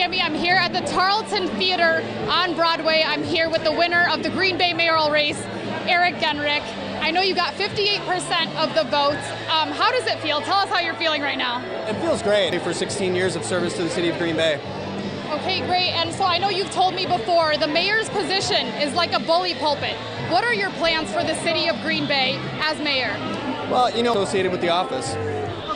Cami. I'm here at the Tarleton Theater on Broadway. I'm here with the winner of the Green Bay mayoral race, Eric Genrich. I know you got 58% of the votes. How does it feel? Tell us how you're feeling right now. It feels great for 16 years of service to the city of Green Bay. Okay, great. And so I know you've told me before, the mayor's position is like a bully pulpit. What are your plans for the city of Green Bay as mayor? Well, associated with the office.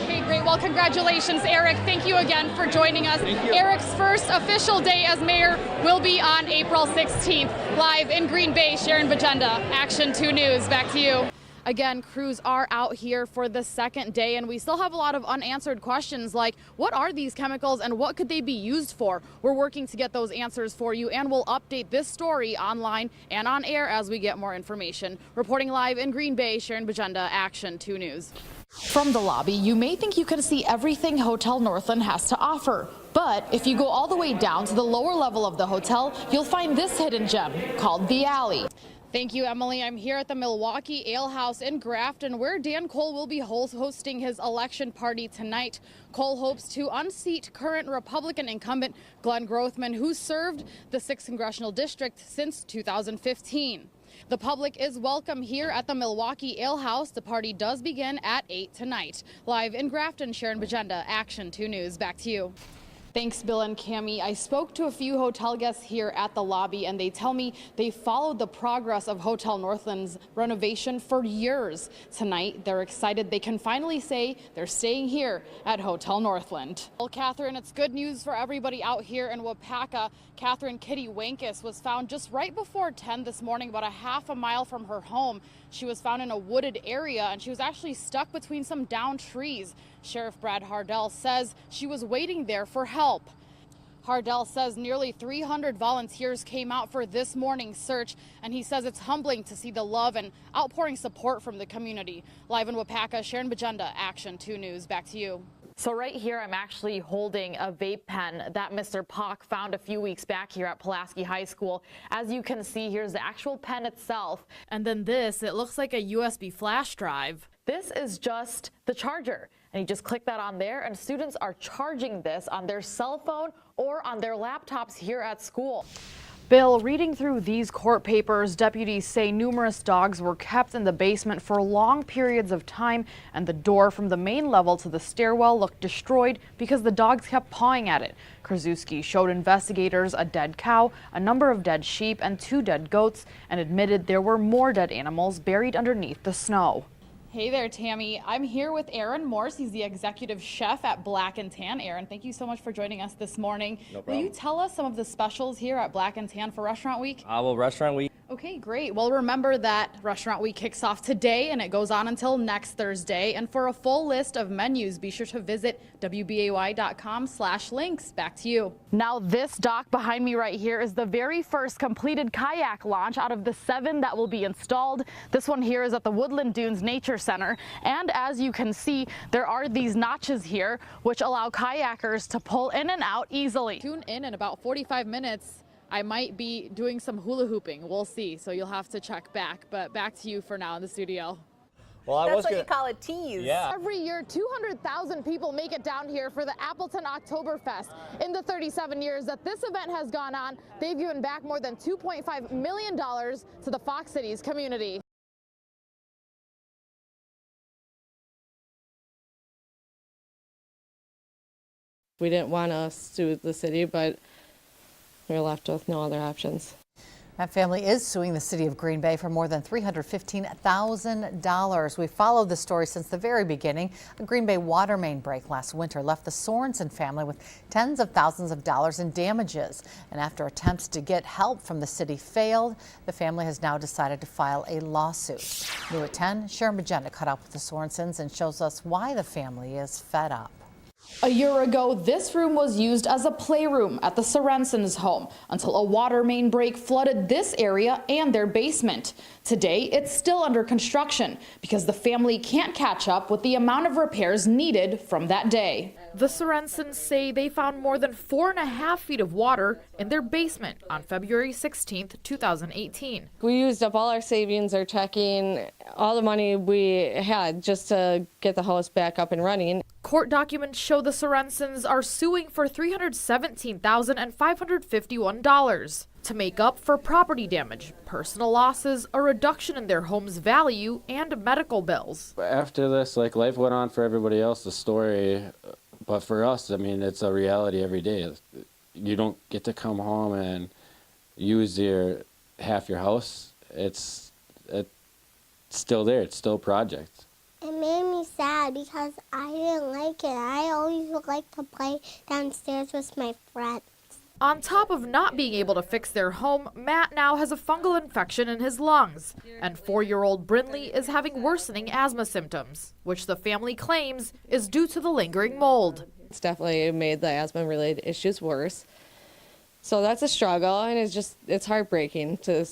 Okay, great. Well, congratulations, Eric. Thank you again for joining us. Thank you. Eric's first official day as mayor will be on April 16th. Live in Green Bay, Cearron Bagenda, Action 2 News. Back to you. Again, crews are out here for the second day, and we still have a lot of unanswered questions like, what are these chemicals and what could they be used for? We're working to get those answers for you, and we'll update this story online and on air as we get more information. Reporting live in Green Bay, Cearron Bagenda, Action 2 News. From the lobby, you may think you can see everything Hotel Northland has to offer. But if you go all the way down to the lower level of the hotel, you'll find this hidden gem called the Alley. Thank you, Emily. I'm here at the Milwaukee Ale House in Grafton, where Dan Cole will be hosting his election party tonight. Cole hopes to unseat current Republican incumbent Glenn Grothman, who served the 6th Congressional District since 2015. The public is welcome here at the Milwaukee Ale House. The party does begin at 8 tonight. Live in Grafton, Cearron Bagenda, Action 2 News. Back to you. Thanks, Bill and Cami. I spoke to a few hotel guests here at the lobby, and they tell me they followed the progress of Hotel Northland's renovation for years. Tonight, they're excited they can finally say they're staying here at Hotel Northland. Well, Catherine, it's good news for everybody out here in Wapaka. Catherine Kitty Wankes was found just right before 10 this morning, about a half a mile from her home. She was found in a wooded area, and she was actually stuck between some downed trees. Sheriff Brad Hardell says she was waiting there for help. Hardell says nearly 300 volunteers came out for this morning's search, and he says it's humbling to see the love and outpouring support from the community. Live in Wapaka, Cearron Bagenda, Action 2 News. Back to you. So right here, I'm actually holding a vape pen that Mr. Pock found a few weeks back here at Pulaski High School. As you can see, here's the actual pen itself. And then this, it looks like a USB flash drive. This is just the charger. And you just click that on there, and students are charging this on their cell phone or on their laptops here at school. Bill, reading through these court papers, deputies say numerous dogs were kept in the basement for long periods of time, and the door from the main level to the stairwell looked destroyed because the dogs kept pawing at it. Krasuski showed investigators a dead cow, a number of dead sheep, and 2 dead goats, and admitted there were more dead animals buried underneath the snow. Hey there, Tammy. I'm here with Aaron Morse. He's the executive chef at Black and Tan. Aaron, thank you so much for joining us this morning. No problem. Will you tell us some of the specials here at Black and Tan for Restaurant Week? Well, Restaurant Week. Okay, great. Well, remember that Restaurant Week kicks off today and it goes on until next Thursday. And for a full list of menus, be sure to visit wbay.com/links. Back to you. Now, this dock behind me right here is the very first completed kayak launch out of the 7 that will be installed. This one here is at the Woodland Dunes Nature Center. And as you can see, there are these notches here, which allow kayakers to pull in and out easily. Tune in about 45 minutes. I might be doing some hula hooping. We'll see. So you'll have to check back. But back to you for now in the studio. Well, That's what you call a tease. Yeah. Every year, 200,000 people make it down here for the Appleton Oktoberfest. In the 37 years that this event has gone on, they've given back more than $2.5 million to the Fox Cities community. We didn't want to sue the city, but we were left with no other options. That family is suing the city of Green Bay for more than $315,000. We followed the story since the very beginning. A Green Bay water main break last winter left the Sorensen family with tens of thousands of dollars in damages. And after attempts to get help from the city failed, the family has now decided to file a lawsuit. New at 10, Cearron Bagenda caught up with the Sorensens and shows us why the family is fed up. A year ago, this room was used as a playroom at the Sorensens' home until a water main break flooded this area and their basement. Today, it's still under construction because the family can't catch up with the amount of repairs needed from that day. The Sorensens say they found more than 4.5 feet of water in their basement on February 16th, 2018. We used up all our savings, our checking, all the money we had just to get the house back up and running. Court documents show the Cearronsons are suing for $317,551 to make up for property damage, personal losses, a reduction in their home's value, and medical bills. After this, like, life went on for everybody else, the story, but for us, I mean, it's a reality every day. You don't get to come home and use half your house. It's still there. It's still a project. It made me sad because I didn't like it. I always would like to play downstairs with my friends. On top of not being able to fix their home, Matt now has a fungal infection in his lungs, and 4-year-old Brinley is having worsening asthma symptoms, which the family claims is due to the lingering mold. It's definitely made the asthma-related issues worse. So that's a struggle, and it's heartbreaking to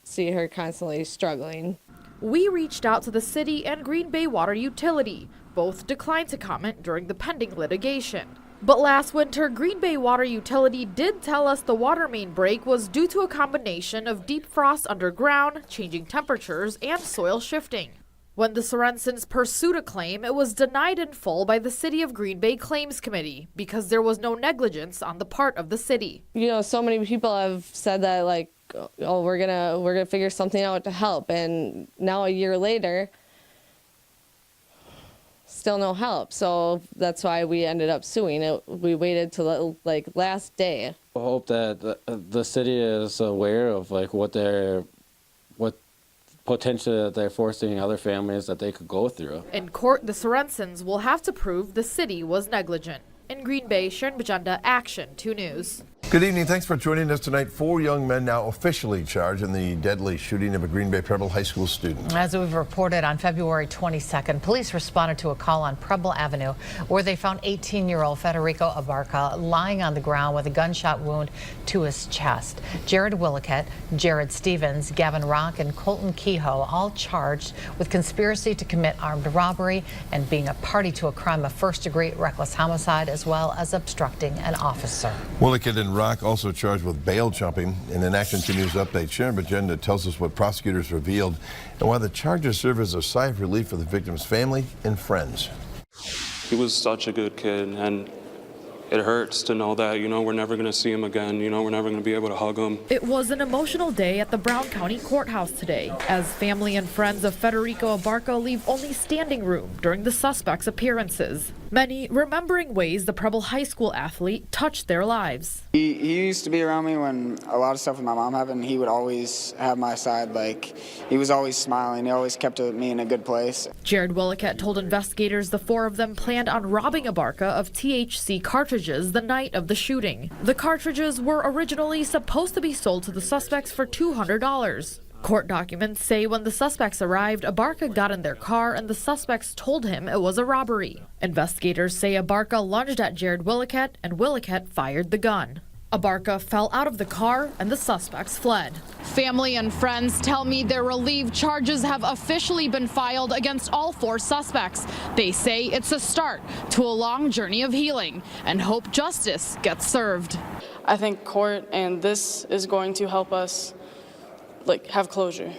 see her constantly struggling. We reached out to the city and Green Bay Water Utility. Both declined to comment during the pending litigation. But last winter, Green Bay Water Utility did tell us the water main break was due to a combination of deep frost underground, changing temperatures, and soil shifting. When the Cearronsons pursued a claim, it was denied in full by the City of Green Bay Claims Committee because there was no negligence on the part of the city. You know, so many people have said that, like, oh, we're gonna figure something out to help, and now a year later, still no help. So that's why we ended up suing it. We waited till like last day. I hope that the city is aware of like what potentially that they're forcing other families that they could go through. In court, the Cearronsons will have to prove the city was negligent. In Green Bay, Cearron Bagenda, Action 2 News. Good evening. Thanks for joining us tonight. 4 young men now officially charged in the deadly shooting of a Green Bay Preble High School student. As we've reported, on February 22nd, police responded to a call on Preble Avenue where they found 18-year-old Federico Abarca lying on the ground with a gunshot wound to his chest. Jared Williquette, Jared Stevens, Gavin Rock, and Colton Kehoe all charged with conspiracy to commit armed robbery and being a party to a crime of first-degree reckless homicide, as well as obstructing an officer. Williquette and Rock also charged with bail jumping. In an Action 2 News update, Cearron Bagenda tells us what prosecutors revealed and why the charges serve as a sigh of relief for the victim's family and friends. He was such a good kid, and it hurts to know that, we're never going to see him again. We're never going to be able to hug him. It was an emotional day at the Brown County Courthouse today, as family and friends of Federico Abarca leave only standing room during the suspect's appearances. Many remembering ways the Preble High School athlete touched their lives. He used to be around me when a lot of stuff with my mom happened. He would always have my side. He was always smiling. He always kept me in a good place. Jared Williquette told investigators the 4 of them planned on robbing Abarca of THC cartridges the night of the shooting. The cartridges were originally supposed to be sold to the suspects for $200. Court documents say when the suspects arrived, Abarca got in their car and the suspects told him it was a robbery. Investigators say Abarca lunged at Jared Williquette and Williquette fired the gun. Abarca fell out of the car and the suspects fled. Family and friends tell me they're relieved charges have officially been filed against all 4 suspects. They say it's a start to a long journey of healing and hope justice gets served. I think court and this is going to help us have closure.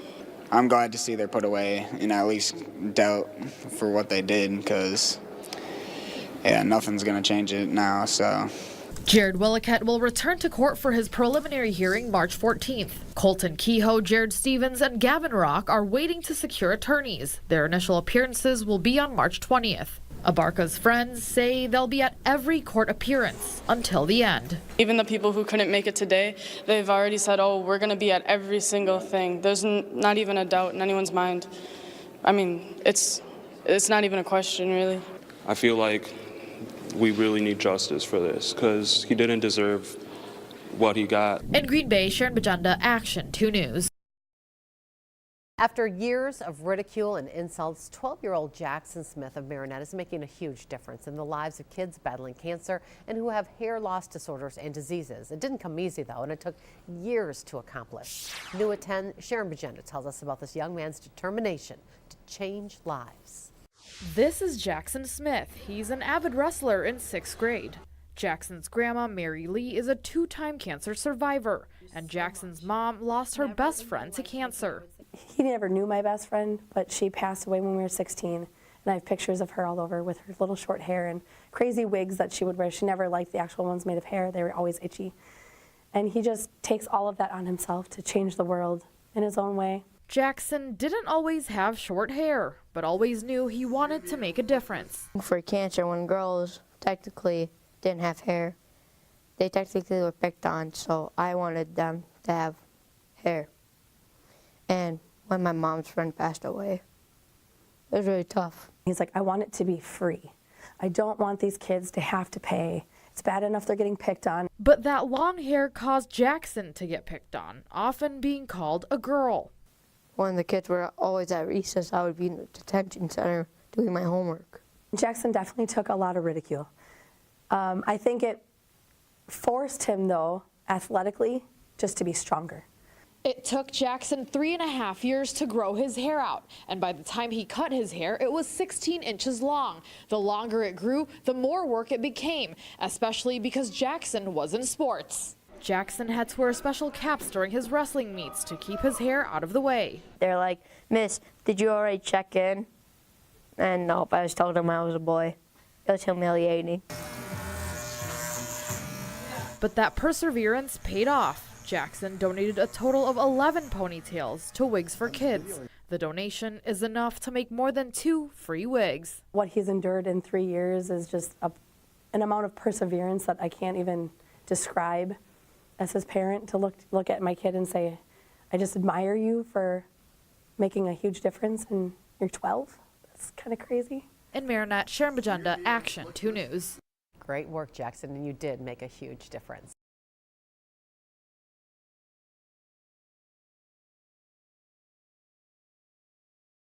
I'm glad to see they're put away and at least doubt for what they did, because nothing's going to change it now. So Jared Williquette will return to court for his preliminary hearing March 14th. Colton Kehoe, Jared Stevens, and Gavin Rock are waiting to secure attorneys. Their initial appearances will be on March 20th. Abarca's friends say they'll be at every court appearance until the end. Even the people who couldn't make it today, they've already said, oh, we're going to be at every single thing. There's not even a doubt in anyone's mind. I mean, it's not even a question, really. I feel like we really need justice for this because he didn't deserve what he got. In Green Bay, Cearron Bagenda, Action 2 News. After years of ridicule and insults, 12-year-old Jackson Smith of Marinette is making a huge difference in the lives of kids battling cancer and who have hair loss disorders and diseases. It didn't come easy, though, and it took years to accomplish. New at 10, Cearron Bagenda tells us about this young man's determination to change lives. This is Jackson Smith. He's an avid wrestler in 6th grade. Jackson's grandma, Mary Lee, is a 2-time cancer survivor, and Jackson's mom lost her best friend to cancer. He never knew my best friend, but she passed away when we were 16, And I have pictures of her all over with her little short hair and crazy wigs that she would wear. She never liked the actual ones made of hair. They were always itchy. And he just takes all of that on himself to change the world in his own way. Jackson didn't always have short hair, but always knew he wanted to make a difference. For cancer, when girls technically didn't have hair, they technically were picked on, so I wanted them to have hair. And when my mom's friend passed away, it was really tough. He's like, I want it to be free. I don't want these kids to have to pay. It's bad enough they're getting picked on. But that long hair caused Jackson to get picked on, often being called a girl. When the kids were always at recess, I would be in the detention center doing my homework. Jackson definitely took a lot of ridicule. I think it forced him, though, athletically, just to be stronger. It took Jackson 3.5 years to grow his hair out, and by the time he cut his hair, it was 16 inches long. The longer it grew, the more work it became, especially because Jackson was in sports. Jackson had to wear special caps during his wrestling meets to keep his hair out of the way. They're like, Miss, did you already check in? And nope, I just told them I was a boy. It was humiliating. But that perseverance paid off. Jackson donated a total of 11 ponytails to Wigs for Kids. The donation is enough to make more than 2 free wigs. What he's endured in 3 years is just an amount of perseverance that I can't even describe. As his parent, to look at my kid and say, I just admire you for making a huge difference, and you're 12. That's kind of crazy. In Marinette, Cearron Bagenda, Action 2 News. Great work, Jackson, and you did make a huge difference.